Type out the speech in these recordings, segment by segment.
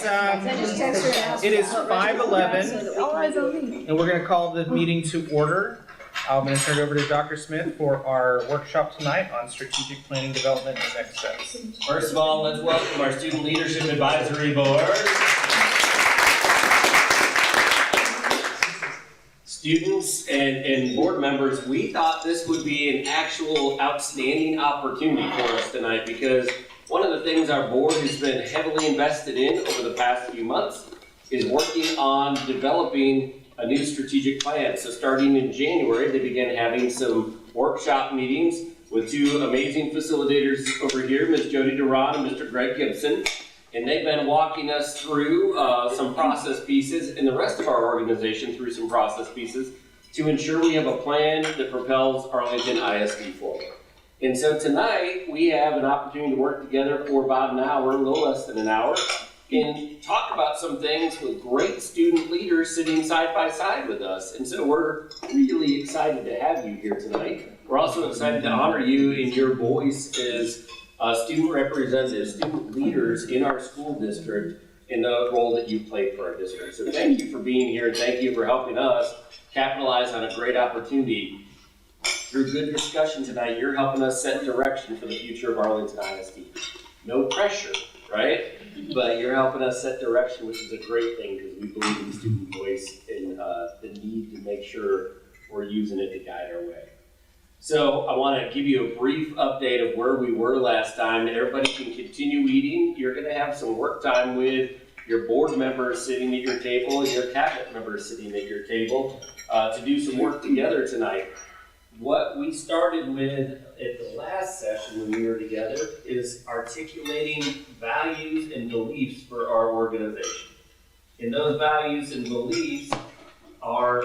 It is 5:11, and we're going to call the meeting to order. I'm going to turn it over to Dr. Smith for our workshop tonight on strategic planning development and next steps. First of all, let's welcome our Student Leadership Advisory Board. Students and board members, we thought this would be an actual outstanding opportunity for us tonight because one of the things our board has been heavily invested in over the past few months is working on developing a new strategic plan. So starting in January, they began having some workshop meetings with two amazing facilitators over here, Ms. Jody Duran and Mr. Greg Gibson. And they've been walking us through some process pieces and the rest of our organization through some process pieces to ensure we have a plan that propels Arlington ISD forward. And so tonight, we have an opportunity to work together for about an hour, a little less than an hour, and talk about some things with great student leaders sitting side by side with us. And so we're really excited to have you here tonight. We're also excited to honor you in your voice as student representatives, student leaders in our school district in the role that you've played for our district. So thank you for being here, and thank you for helping us capitalize on a great opportunity. Through good discussion tonight, you're helping us set direction for the future of Arlington ISD. No pressure, right? But you're helping us set direction, which is a great thing because we believe in student voice and the need to make sure we're using it to guide our way. So I want to give you a brief update of where we were last time. Everybody can continue eating. You're going to have some work time with your board members sitting at your table and your cabinet members sitting at your table to do some work together tonight. What we started with at the last session when we were together is articulating values and beliefs for our organization. And those values and beliefs are,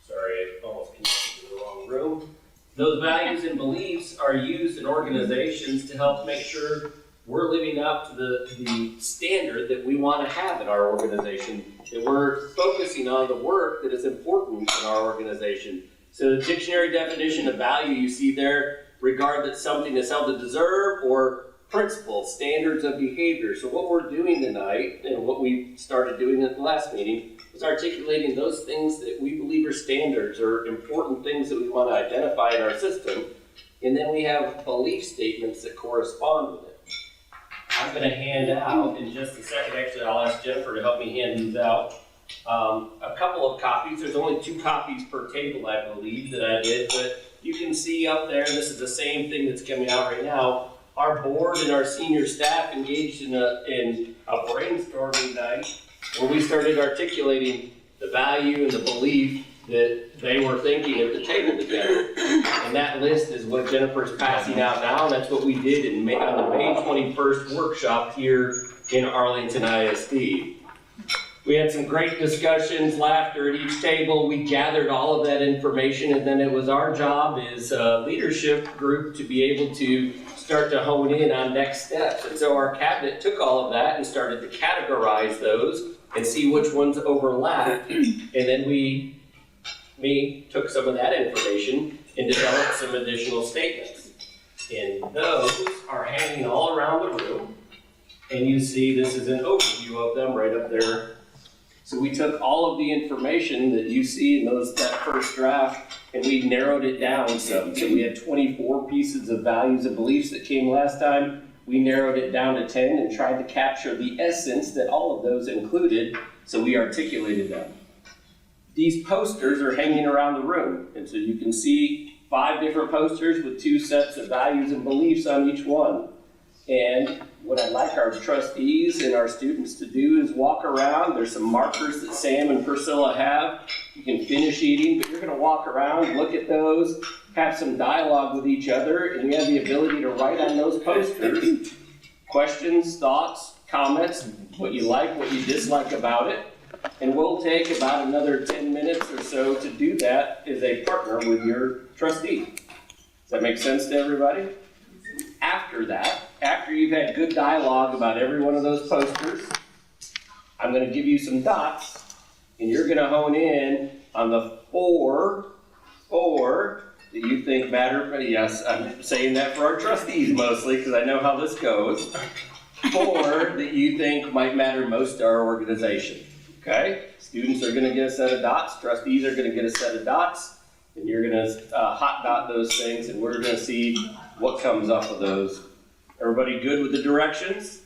sorry, I almost connected to the wrong room. Those values and beliefs are used in organizations to help make sure we're living up to the standard that we want to have in our organization, that we're focusing on the work that is important in our organization. So the dictionary definition of value you see there, regard that something is held to deserve, or principles, standards of behavior. So what we're doing tonight, and what we started doing at the last meeting, is articulating those things that we believe are standards or important things that we want to identify in our system. And then we have belief statements that correspond with it. I'm going to hand out in just a second. Actually, I'll ask Jennifer to help me hand these out. A couple of copies. There's only 2 copies per table, I believe, that I did. But you can see up there, this is the same thing that's coming out right now. Our board and our senior staff engaged in a brainstorming night where we started articulating the value and the belief that they were thinking at the table together. And that list is what Jennifer's passing out now, and that's what we did on the May 21st workshop here in Arlington ISD. We had some great discussions, laughter at each table. We gathered all of that information, and then it was our job as a leadership group to be able to start to hone in on next steps. And so our cabinet took all of that and started to categorize those and see which ones overlapped. And then we took some of that information and developed some additional statements. And those are hanging all around the room. And you see this is an overview of them right up there. So we took all of the information that you see in that first draft, and we narrowed it down some. So we had 24 pieces of values and beliefs that came last time. We narrowed it down to 10 and tried to capture the essence that all of those included, so we articulated them. These posters are hanging around the room, and so you can see 5 different posters with 2 sets of values and beliefs on each one. And what I'd like our trustees and our students to do is walk around. There's some markers that Sam and Priscilla have. You can finish eating, but you're going to walk around, look at those, have some dialogue with each other, and you have the ability to write on those posters questions, thoughts, comments, what you like, what you dislike about it. And we'll take about another 10 minutes or so to do that as a partner with your trustee. Does that make sense to everybody? After that, after you've had good dialogue about every one of those posters, I'm going to give you some dots, and you're going to hone in on the four that you think matter. Yes, I'm saying that for our trustees mostly, because I know how this goes. 4 that you think might matter most to our organization. Okay? Students are gonna get a set of dots, trustees are gonna get a set of dots, and you're gonna hot dot those things, and we're gonna see what comes up of those. Everybody good with the directions?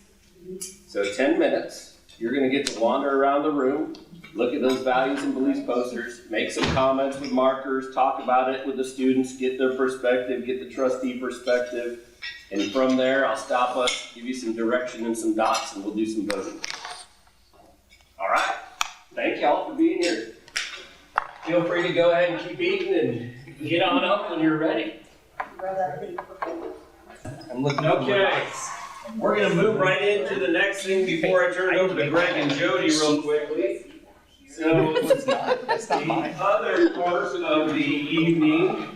So 10 minutes, you're gonna get to wander around the room, look at those values and beliefs posters, make some comments with markers, talk about it with the students, get their perspective, get the trustee perspective, and from there, I'll stop us, give you some direction and some dots, and we'll do some voting. All right, thank y'all for being here. Feel free to go ahead and keep eating and get on up when you're ready. I'm looking. Okay, we're gonna move right into the next thing before I turn it over to Greg and Jody real quickly. So, That's not mine. the other part of the evening,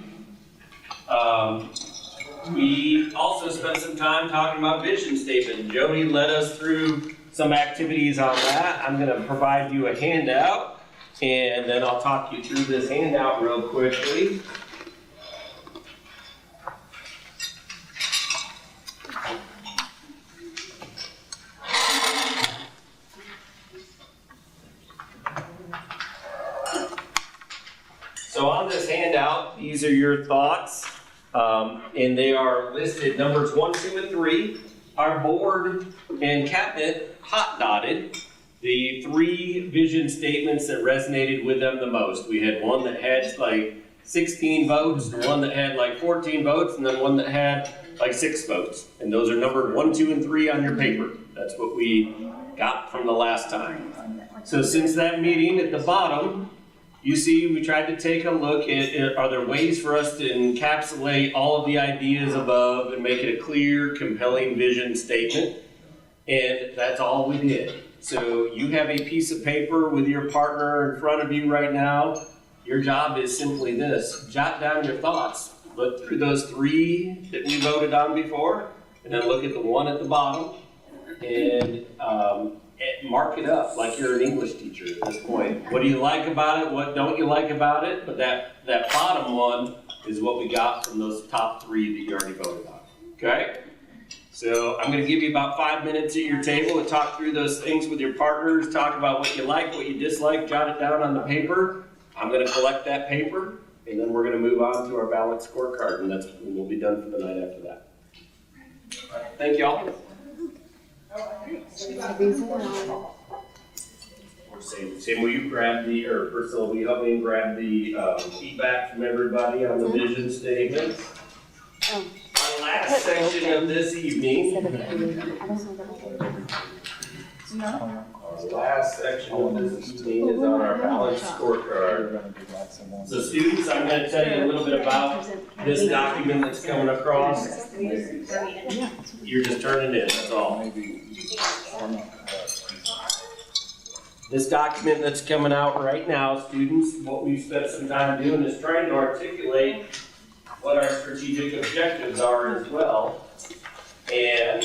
we also spent some time talking about vision statement. Jody led us through some activities on that. I'm gonna provide you a handout, and then I'll talk you through this handout real quickly. So on this handout, these are your thoughts, and they are listed numbers 1, 2, and 3. Our board and cabinet hot dotted the 3 vision statements that resonated with them the most. We had one that had like 16 votes, one that had like 14 votes, and then one that had like 6 votes. And those are numbered 1, 2, and 3 on your paper. That's what we got from the last time. So since that meeting, at the bottom, you see, we tried to take a look at, are there ways for us to encapsulate all of the ideas above and make it a clear, compelling vision statement? And that's all we did. So you have a piece of paper with your partner in front of you right now. Your job is simply this: jot down your thoughts. Look through those 3 that we voted on before, and then look at the one at the bottom, and mark it up like you're an English teacher at this point. What do you like about it? What don't you like about it? But that bottom one is what we got from those top 3 that you already voted on. Okay? So I'm going to give you about 5 minutes at your table to talk through those things with your partners, talk about what you like, what you dislike, jot it down on the paper. I'm going to collect that paper, and then we're going to move on to our ballot scorecard, and we'll be done for the night after that. All right, thank you all. Sam, will you grab or Priscilla, will you help me grab the feedback from everybody on the vision statement? Our last section of this evening. Our last section of this evening is on our ballot scorecard. So students, I'm going to tell you a little bit about this document that's coming across. You're just turning it in, that's all. This document that's coming out right now, students, what we've spent some time doing is trying to articulate what our strategic objectives are as well. And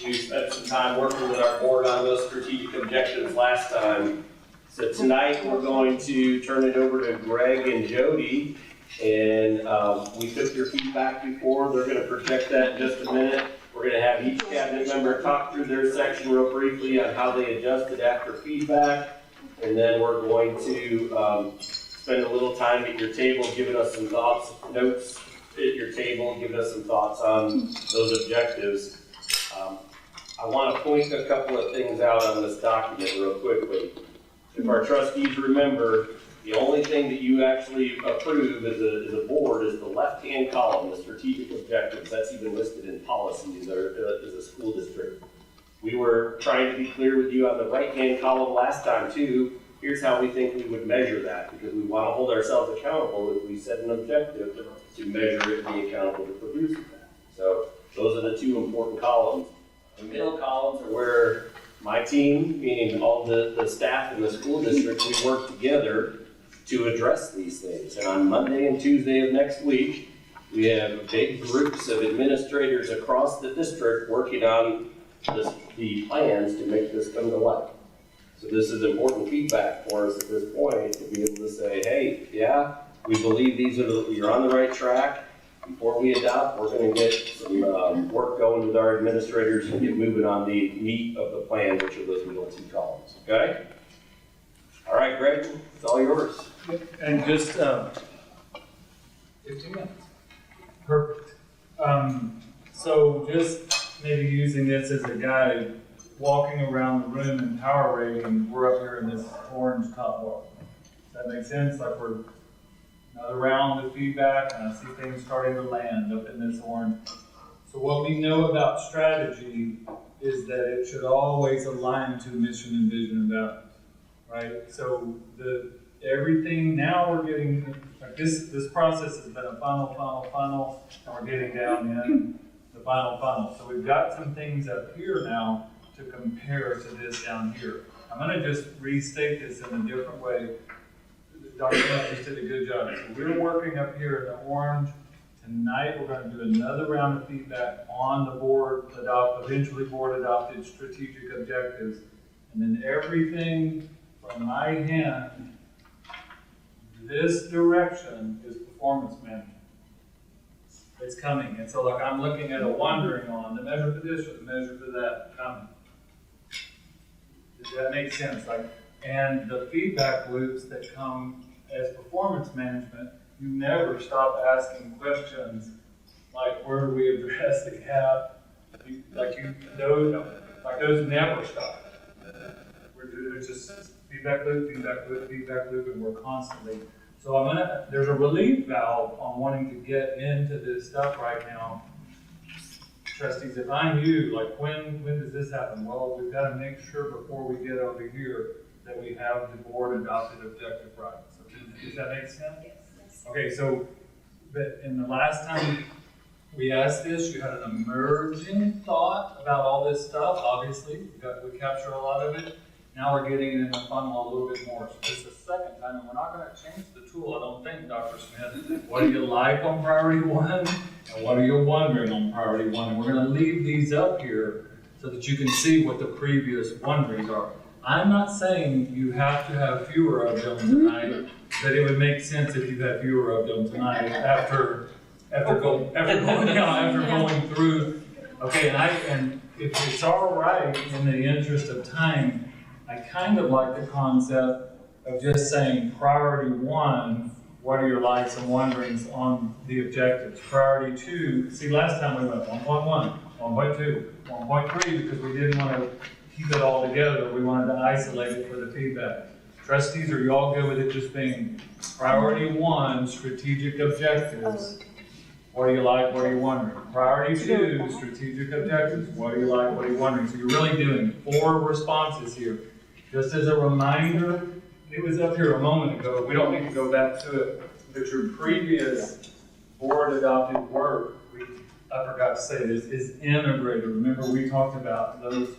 we've spent some time working with our board on those strategic objectives last time. So tonight we're going to turn it over to Greg and Jody. And we took your feedback before. They're going to project that in just a minute. We're going to have each cabinet member talk through their section real briefly on how they adjusted after feedback. And then we're going to spend a little time at your table giving us some thoughts, notes at your table, giving us some thoughts on those objectives. I want to point a couple of things out on this document real quickly. If our trustees remember, the only thing that you actually approve as a board is the left-hand column, the strategic objectives. That's even listed in policy as a school district. We were trying to be clear with you on the right-hand column last time too. Here's how we think we would measure that, because we want to hold ourselves accountable if we set an objective to measure it and be accountable to producing that. So those are the 2 important columns. The middle columns are where my team, meaning all the staff in the school district, we work together to address these things. And on Monday and Tuesday of next week, we have big groups of administrators across the district working on the plans to make this come to life. So this is important feedback for us at this point to be able to say, hey, yeah, we believe you're on the right track. before we adopt, we're gonna get some work going with our administrators and get moving on the meat of the plan, which are those middle two columns, okay? All right, Greg, it's all yours. And just 15 minutes. Perfect. So just maybe using this as a guide, walking around the room and power rating, we're up here in this orange top bar. Does that make sense? Like we're another round of feedback, and I see things starting to land up in this orange. So what we know about strategy is that it should always align to mission and vision and values, right? So everything now we're getting, like this process has been a final, and we're getting down in the final. So we've got some things up here now to compare to this down here. I'm gonna just restate this in a different way. Dr. Smith just did a good job. So we're working up here in the orange. Tonight we're going to do another round of feedback on the eventually board adopted strategic objectives. And then everything from my hand, this direction is performance management. It's coming. And so like I'm looking at a wandering on the measure for this or the measure for that coming. Does that make sense? And the feedback loops that come as performance management, you never stop asking questions like where do we address the gap? Those never stop. It's just feedback loop, and we're constantly. So there's a relief valve on wanting to get into this stuff right now. Trustees, if I'm you, like when does this happen? Well, we've got to make sure before we get over here that we have the board adopted objective right. So does that make sense? Yes. Okay, so in the last time we asked this, you had an emerging thought about all this stuff. Obviously, we capture a lot of it. Now we're getting in the funnel a little bit more. So this is the second time, and we're not going to change the tool, I don't think, Dr. Smith. What do you like on priority one? And what are you wondering on priority one? And we're going to leave these up here so that you can see what the previous wonderings are. I'm not saying you have to have fewer of them tonight, but it would make sense if you had fewer of them tonight after going through. Okay, and if it's all right in the interest of time, I kind of like the concept of just saying priority one, what are your likes and wonderings on the objectives? Priority two, see last time we went 1.1, 1.2, 1.3 because we didn't want to keep it all together. We wanted to isolate it for the feedback. Trustees, are you all good with it just being priority one, strategic objectives? What do you like, what are you wondering? Priority two, strategic objectives. What do you like, what are you wondering? So you're really doing 4 responses here. Just as a reminder, it was up here a moment ago. We don't need to go back to it. But your previous board adopted work, I forgot to say this, is integrated. Remember we talked about those,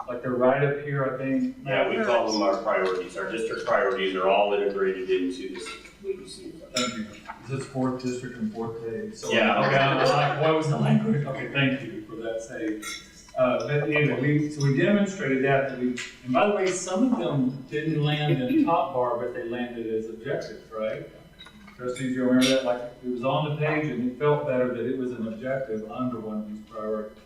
like they're right up here, I think. Yeah, we call them our priorities. Our district priorities are all integrated into this. Thank you. This is 4th district and 4th day. So yeah. Okay, I'm like, what was the language? Okay, thank you for that save. But anyway, we demonstrated that, and by the way, some of them didn't land in top bar, but they landed as objectives, right? Trustees, you remember that? Like it was on the page, and it felt better that it was an objective under one of these priorities.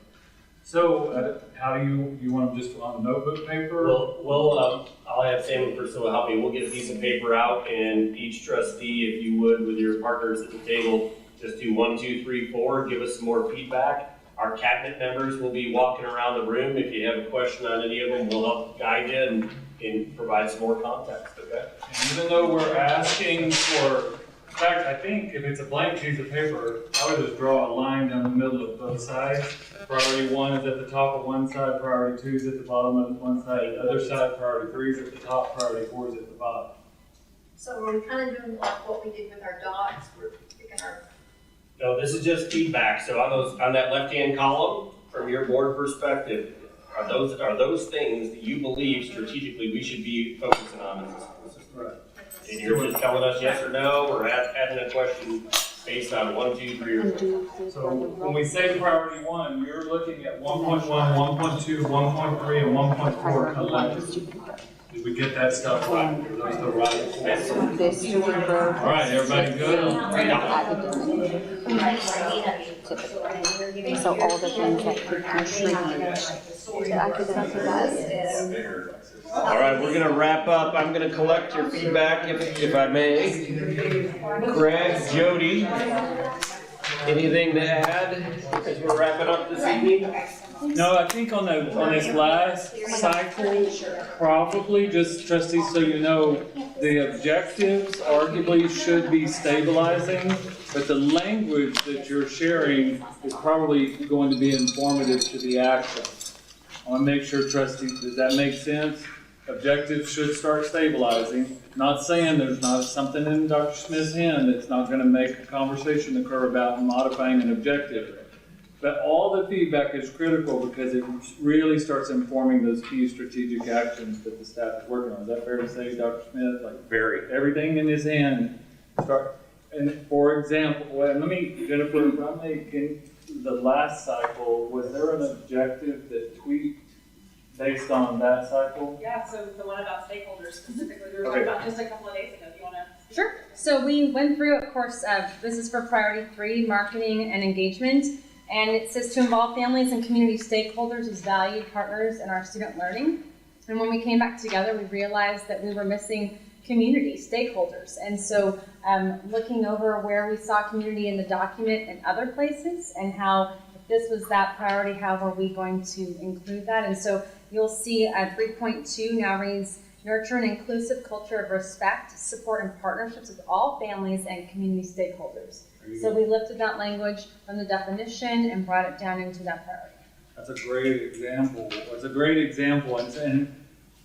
So, how do you want them just on a notebook paper? Well, I'll have Sam and Priscilla help me. We'll get a piece of paper out, and each trustee, if you would, with your partners at the table, just do 1, 2, 3, 4. Give us some more feedback. Our cabinet members will be walking around the room. If you have a question on any of them, we'll help guide you and provide some more context, okay? And even though we're asking for, in fact, I think if it's a blank piece of paper, I would just draw a line down the middle of both sides. Priority 1 is at the top of one side, priority 2 is at the bottom of one side, the other side, priority 3 is at the top, priority 4 is at the bottom. So are we kind of doing like what we did with our dots? We're picking our. No, this is just feedback. So on that left-hand column, from your board perspective, are those things that you believe strategically we should be focusing on in this system? Right. And you're just telling us yes or no, or adding a question based on 1, 2, 3, or 4. So when we say priority 1, you're looking at 1.1, 1.2, 1.3, and 1.4 collectively. Did we get that stuff right? Are those the right? This is for All right, everybody good? academic. Typically. So all the things that could contribute to academic success. All right, we're gonna wrap up. I'm gonna collect your feedback if I may. Craig, Jody, anything to add as we're wrapping up this evening? No, I think on this last cycle, probably just trustees, so you know, the objectives arguably should be stabilizing, but the language that you're sharing is probably going to be informative to the action. I want to make sure, trustees, does that make sense? Objectives should start stabilizing. Not saying there's not something in Dr. Smith's hand that's not going to make a conversation occur about modifying an objective. But all the feedback is critical because it really starts informing those key strategic actions that the staff is working on. Is that fair to say, Dr. Smith? Like Very. everything in his hand. And for example, well, Jennifer, if I'm making the last cycle, was there an objective that tweaked based on that cycle? Yeah, so the one about stakeholders specifically, we were Okay. talking about just a couple of days ago, if you wanna. Sure. So we went through, of course, this is for priority 3, marketing and engagement. And it says to involve families and community stakeholders as valued partners in our student learning. And when we came back together, we realized that we were missing community stakeholders. And so looking over where we saw community in the document and other places and how if this was that priority, how were we going to include that? And so you'll see 3.2 now reads, nurture an inclusive culture of respect, support, and partnerships with all families and community stakeholders. So we lifted that language from the definition and brought it down into that priority. That's a great example. It's a great example, and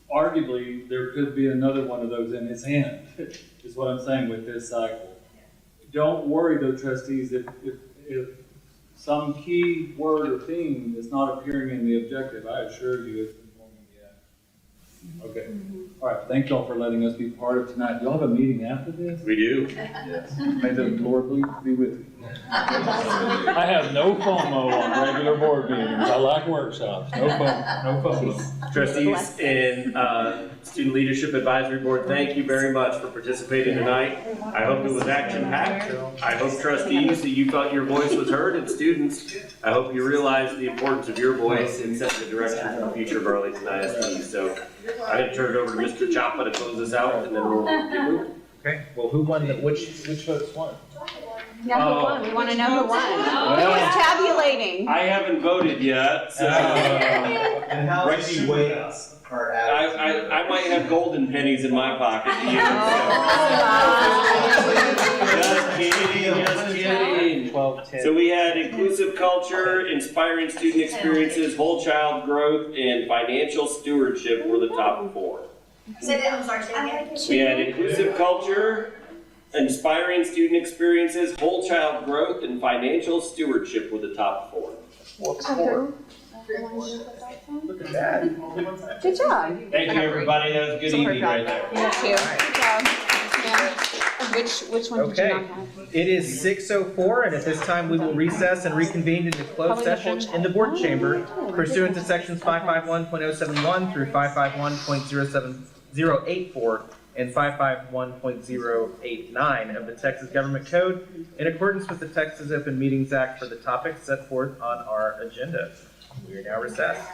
arguably there could be another one of those in his hand, is what I'm saying with this cycle. Don't worry though, trustees, if some key word or theme is not appearing in the objective, I assure you it's informing the action. Okay. All right, thank y'all for letting us be part of tonight. Y'all have a meeting after this? We do. May the Lord be with you. I have no FOMO on regular board meetings. I like workshops. No FOMO. No FOMO. Trustees and Student Leadership Advisory Board, thank you very much for participating tonight. I hope it was action-packed. I hope trustees that you thought your voice was heard, and students, I hope you realize the importance of your voice in setting the direction for the future of Arlington ISD. So I'm going to turn it over to Mr. Chapa to close this out, and then we'll get moving. Okay, well, who won, which votes won? Yeah, who won? We want to know who won. Who was tabulating? I haven't voted yet, so And how many weights are added? I might have golden pennies in my pocket to use. Just kidding, just kidding. 12, 10. So we had inclusive culture, inspiring student experiences, whole child growth, and financial stewardship were the top 4. Say that, I'm sorry, say that again. We had inclusive culture, inspiring student experiences, whole child growth, and financial stewardship were the top 4. What's 4? Look at that. Good job. Thank you, everybody. That was a good evening right there. You too. Good job. Yeah. Which one did you Okay, not have? it is 6:04, and at this time we will recess and reconvene into closed Probably the whole session in the board chamber pursuant to sections 551.071 through 551.08084 and 551.089 of the Texas Government Code in accordance with the Texas Open Meetings Act for the topics set forth on our agenda. We are now recessed.